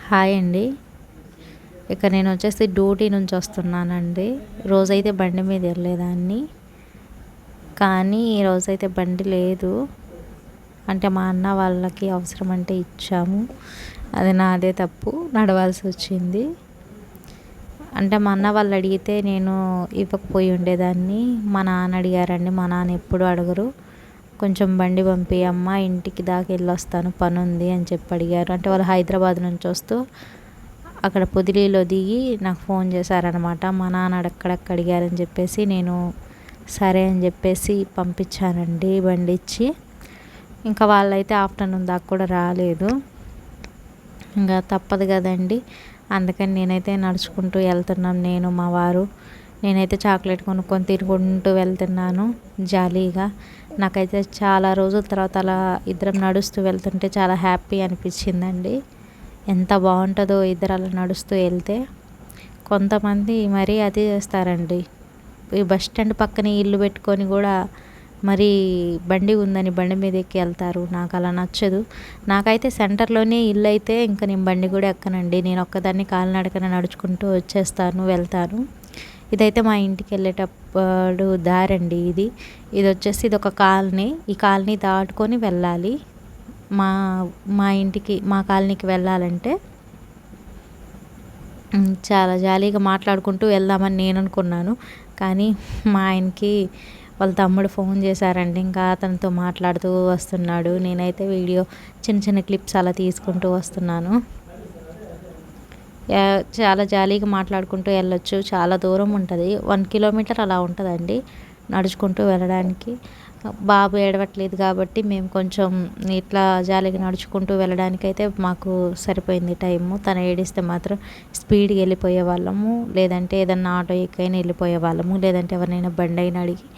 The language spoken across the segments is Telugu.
హాయ్ అండి. ఇక నేను వచ్చేసి డ్యూటీ నుంచి వస్తున్నానండి. రోజైతే బండి మీద వెళ్ళేదాన్ని, కానీ ఈరోజైతే బండి లేదు. అంటే మా అన్న వాళ్ళకి అవసరం అంటే ఇచ్చాము. అది నాదే తప్పు, నడవాల్సి వచ్చింది. అంటే మా అన్న వాళ్ళు అడిగితే నేను ఇవ్వకపోయి ఉండేదాన్ని. మా నాన్న అడిగారండి. మా నాన్న ఎప్పుడు అడగరు. కొంచెం బండి పంపియమ్మా, ఇంటికి దాకా వెళ్ళొస్తాను, పని ఉంది అని చెప్పి అడిగారు. అంటే వాళ్ళు హైదరాబాద్ నుంచి వస్తూ అక్కడ పొదిలిలో దిగి నాకు ఫోన్ చేశారనమాట. మా నాన్న అక్కడక్కడ అడిగారని చెప్పేసి నేను సరే అని చెప్పేసి పంపించానండి బండి ఇచ్చి. ఇంకా వాళ్ళైతే ఆఫ్టర్నూన్ దాకా కూడా రాలేదు. ఇంకా తప్పదు కదండి, అందుకని నేనైతే నడుచుకుంటూ వెళ్తున్నాను, నేను మా వారు. నేనైతే చాక్లెట్ కొనుక్కొని తిరుగుకుంటూ వెళ్తున్నాను జాలీగా. నాకైతే చాలా రోజుల తర్వాత అలా ఇద్దరం నడుస్తూ వెళ్తుంటే చాలా హ్యాపీ అనిపించిందండి. ఎంత బాగుంటుందో ఇద్దరు అలా నడుస్తూ వెళ్తే. కొంతమంది మరీ అదే చేస్తారండి, ఈ బస్ స్టాండ్ పక్కనే ఇల్లు పెట్టుకొని కూడా మరి బండి ఉందని బండి మీద ఎక్కి వెళ్తారు. నాకు అలా నచ్చదు. నాకైతే సెంటర్లోనే ఇల్లు అయితే ఇంకా నేను బండి కూడా ఎక్కనండి. నేను ఒక్కదాన్ని కాలినడకన నడుచుకుంటూ వచ్చేస్తాను, వెళ్తాను. ఇదైతే మా ఇంటికి వెళ్ళేటప్పుడు దారండి. ఇది వచ్చేసి ఇది ఒక కాలనీ. ఈ కాలనీ దాటుకొని వెళ్ళాలి. మా మా ఇంటికి, మా కాలనీకి వెళ్ళాలంటే చాలా జాలీగా మాట్లాడుకుంటూ వెళ్దామని నేను అనుకున్నాను. కానీ మా ఆయనకి వాళ్ళ తమ్ముడు ఫోన్ చేశారండి. ఇంకా అతనితో మాట్లాడుతూ వస్తున్నాడు. నేనైతే వీడియో చిన్న చిన్న క్లిప్స్ అలా తీసుకుంటూ వస్తున్నాను. చాలా జాలీగా మాట్లాడుకుంటూ వెళ్ళొచ్చు. చాలా దూరం ఉంటుంది, 1 కిలోమీటర్ అలా ఉంటుందండి నడుచుకుంటూ వెళ్ళడానికి. బాబు ఏడవట్లేదు కాబట్టి మేము కొంచెం ఇట్లా జాలీగా నడుచుకుంటూ వెళ్ళడానికైతే మాకు సరిపోయింది టైము. తను ఏడిస్తే మాత్రం స్పీడ్గా వెళ్ళిపోయే వాళ్ళము, లేదంటే ఏదన్నా ఆటో ఎక్కైనా వెళ్ళిపోయే వాళ్ళము, లేదంటే ఎవరినైనా బండి అయినా అడిగి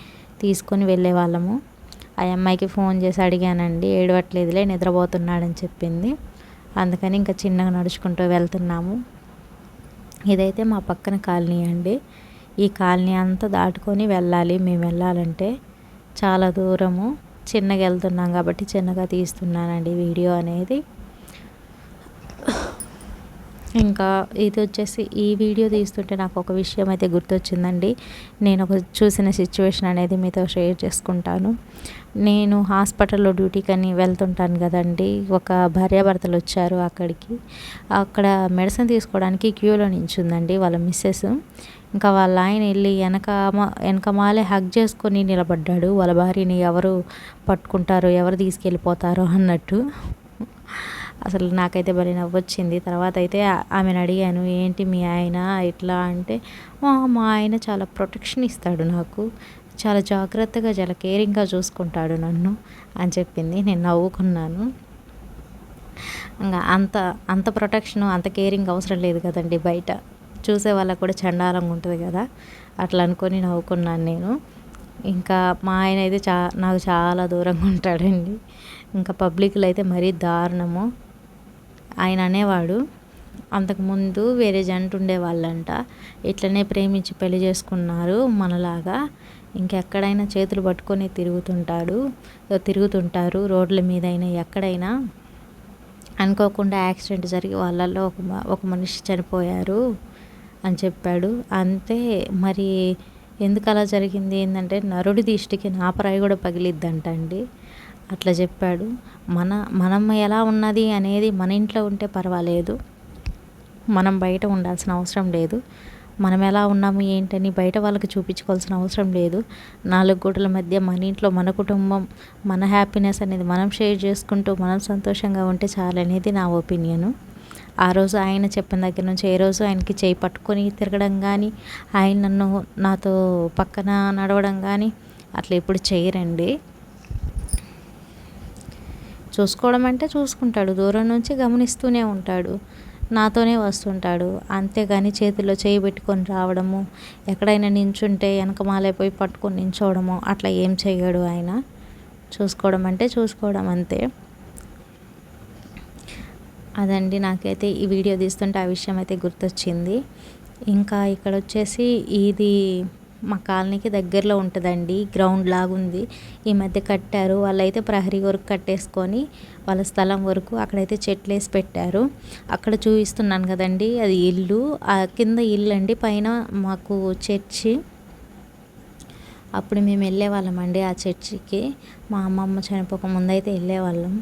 తీసుకొని వెళ్ళే వాళ్ళము. ఆ అమ్మాయికి ఫోన్ చేసి అడిగానండి, ఏడవట్లేదులే, నిద్రపోతున్నాడని చెప్పింది. అందుకని ఇంకా చిన్నగా నడుచుకుంటూ వెళ్తున్నాము. ఇదైతే మా పక్కన కాలనీ అండి. ఈ కాలనీ అంతా దాటుకొని వెళ్ళాలి మేము వెళ్ళాలంటే. చాలా దూరము. చిన్నగా వెళ్తున్నాం కాబట్టి చిన్నగా తీస్తున్నానండి వీడియో అనేది. ఇంకా ఇది వచ్చేసి ఈ వీడియో తీస్తుంటే నాకు ఒక విషయం అయితే గుర్తొచ్చిందండి. నేను ఒక చూసిన సిచ్యువేషన్ అనేది మీతో షేర్ చేసుకుంటాను. నేను హాస్పిటల్లో డ్యూటీకి అని వెళ్తుంటాను కదండి. ఒక భార్యాభర్తలు వచ్చారు అక్కడికి. అక్కడ మెడిసిన్ తీసుకోవడానికి క్యూలో నించుందండి వాళ్ళ మిస్సెస్. ఇంకా వాళ్ళ ఆయన వెళ్ళి వెనకమాలే హగ్ చేసుకొని నిలబడ్డాడు. వాళ్ళ భార్యని ఎవరు పట్టుకుంటారో, ఎవరు తీసుకెళ్ళిపోతారో అన్నట్టు. అసలు నాకైతే భలే నవ్వొచ్చింది. తర్వాత అయితే ఆమెను అడిగాను, ఏంటి మీ ఆయన ఇట్లా అంటే, మా ఆయన చాలా ప్రొటెక్షన్ ఇస్తాడు నాకు, చాలా జాగ్రత్తగా, చాలా కేరింగ్గా చూసుకుంటాడు నన్ను అని చెప్పింది. నేను నవ్వుకున్నాను. ఇంకా అంత అంత ప్రొటెక్షను, అంత కేరింగ్ అవసరం లేదు కదండి. బయట చూసే వాళ్ళకు కూడా చండాలంగా ఉంటుంది కదా, అట్లా అనుకొని నవ్వుకున్నాను నేను. ఇంకా మా ఆయన అయితే నాకు చాలా దూరంగా ఉంటాడండి. ఇంకా పబ్లిక్లో అయితే మరీ దారుణము. ఆయన అనేవాడు, అంతకుముందు వేరే జంట ఉండేవాళ్ళంట, ఇట్లనే ప్రేమించి పెళ్లి చేసుకున్నారు మనలాగా. ఇంకెక్కడైనా చేతులు పట్టుకొని తిరుగుతుంటారు రోడ్ల మీద అయినా ఎక్కడైనా. అనుకోకుండా యాక్సిడెంట్ జరిగి వాళ్ళల్లో ఒక మనిషి చనిపోయారు అని చెప్పాడు. అంతే మరి ఎందుకు అలా జరిగింది ఏంటంటే, నరుడి దిష్టికి నాపరాయి కూడా పగిలిద్దంట అండి. అట్లా చెప్పాడు. మనం ఎలా ఉన్నది అనేది మన ఇంట్లో ఉంటే పర్వాలేదు, మనం బయట ఉండాల్సిన అవసరం లేదు. మనం ఎలా ఉన్నాము ఏంటని బయట వాళ్ళకి చూపించుకోవాల్సిన అవసరం లేదు. 4 గోడల మధ్య మన ఇంట్లో మన కుటుంబం, మన హ్యాపీనెస్ అనేది మనం షేర్ చేసుకుంటూ మనం సంతోషంగా ఉంటే చాలనేది నా ఒపీనియను. ఆ రోజు ఆయన చెప్పిన దగ్గర నుంచి ఏ రోజు ఆయనకి చేయి పట్టుకొని తిరగడం కానీ, ఆయన నాతో పక్కన నడవడం కానీ అట్లా ఎప్పుడు చేయరండి. చూసుకోవడం అంటే చూసుకుంటాడు, దూరం నుంచి గమనిస్తూనే ఉంటాడు, నాతోనే వస్తుంటాడు. అంతేగాని చేతిలో చేయి పెట్టుకొని రావడము, ఎక్కడైనా నించుంటే వెనకమాలైపోయి పట్టుకొని నించోవడము అట్లా ఏం చేయడు ఆయన. చూసుకోవడం అంటే చూసుకోవడం అంతే. అదండి, నాకైతే ఈ వీడియో తీస్తుంటే ఆ విషయం అయితే గుర్తొచ్చింది. ఇంకా ఇక్కడ వచ్చేసి ఇది మా కాలనీకి దగ్గరలో ఉంటుందండి, గ్రౌండ్ లాగుంది. ఈ మధ్య కట్టారు, వాళ్ళైతే ప్రహరీ వరకు కట్టేసుకొని వాళ్ళ స్థలం వరకు అక్కడైతే చెట్లు వేసి పెట్టారు. అక్కడ చూపిస్తున్నాను కదండి, అది ఇల్లు, ఆ కింద ఇల్లు అండి, పైన మాకు చర్చి. అప్పుడు మేము వెళ్ళేవాళ్ళం అండి ఆ చర్చికి, మా అమ్మమ్మ చనిపోక ముందు అయితే వెళ్ళేవాళ్ళం.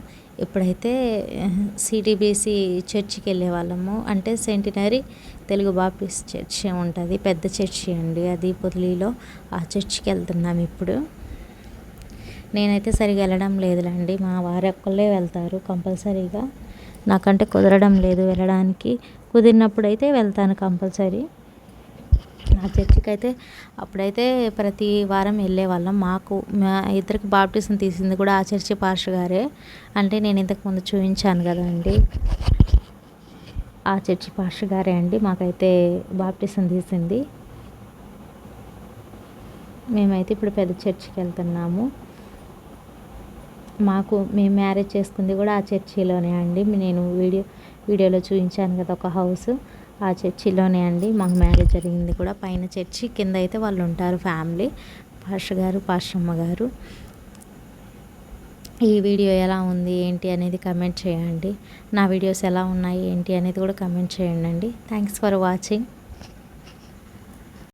ఇప్పుడైతే సిటీబీసీ చర్చికి వెళ్ళేవాళ్ళము, అంటే సెంటినరీ తెలుగు బాప్టిస్ట్ చర్చి ఉంటుంది, పెద్ద చర్చి అండి అది పొదిలిలో. ఆ చర్చికి వెళ్తున్నాం ఇప్పుడు. నేనైతే సరిగా వెళ్ళడం లేదులేండి, మా వారు ఒక్కళ్ళే వెళ్తారు కంపల్సరీగా. నాకంటే కుదరడం లేదు వెళ్ళడానికి, కుదిరినప్పుడు అయితే వెళ్తాను కంపల్సరీ. ఆ చర్చికి అయితే అప్పుడైతే ప్రతి వారం వెళ్ళేవాళ్ళం. మా ఇద్దరికి బాప్టిజం తీసింది కూడా ఆ చర్చి పాస్టర్ గారే, అంటే నేను ఇంతకుముందు చూపించాను కదండి, ఆ చర్చి పాస్టర్ గారే అండి మాకైతే బాప్టిజం తీసింది. మేమైతే ఇప్పుడు పెద్ద చర్చికి వెళ్తున్నాము. మేము మ్యారేజ్ చేసుకుంది కూడా ఆ చర్చిలోనే అండి. నేను వీడియోలో చూపించాను కదా ఒక హౌస్, ఆ చర్చిలోనే అండి మాకు మ్యారేజ్ జరిగింది కూడా. పైన చర్చి, కింద అయితే వాళ్ళు ఉంటారు ఫ్యామిలీ, పాస్టర్ గారు, పాస్టర్ అమ్మ గారు. ఈ వీడియో ఎలా ఉంది ఏంటి అనేది కమెంట్ చేయండి. నా వీడియోస్ ఎలా ఉన్నాయి ఏంటి అనేది కూడా కమెంట్ చేయండి. Thanks for watching.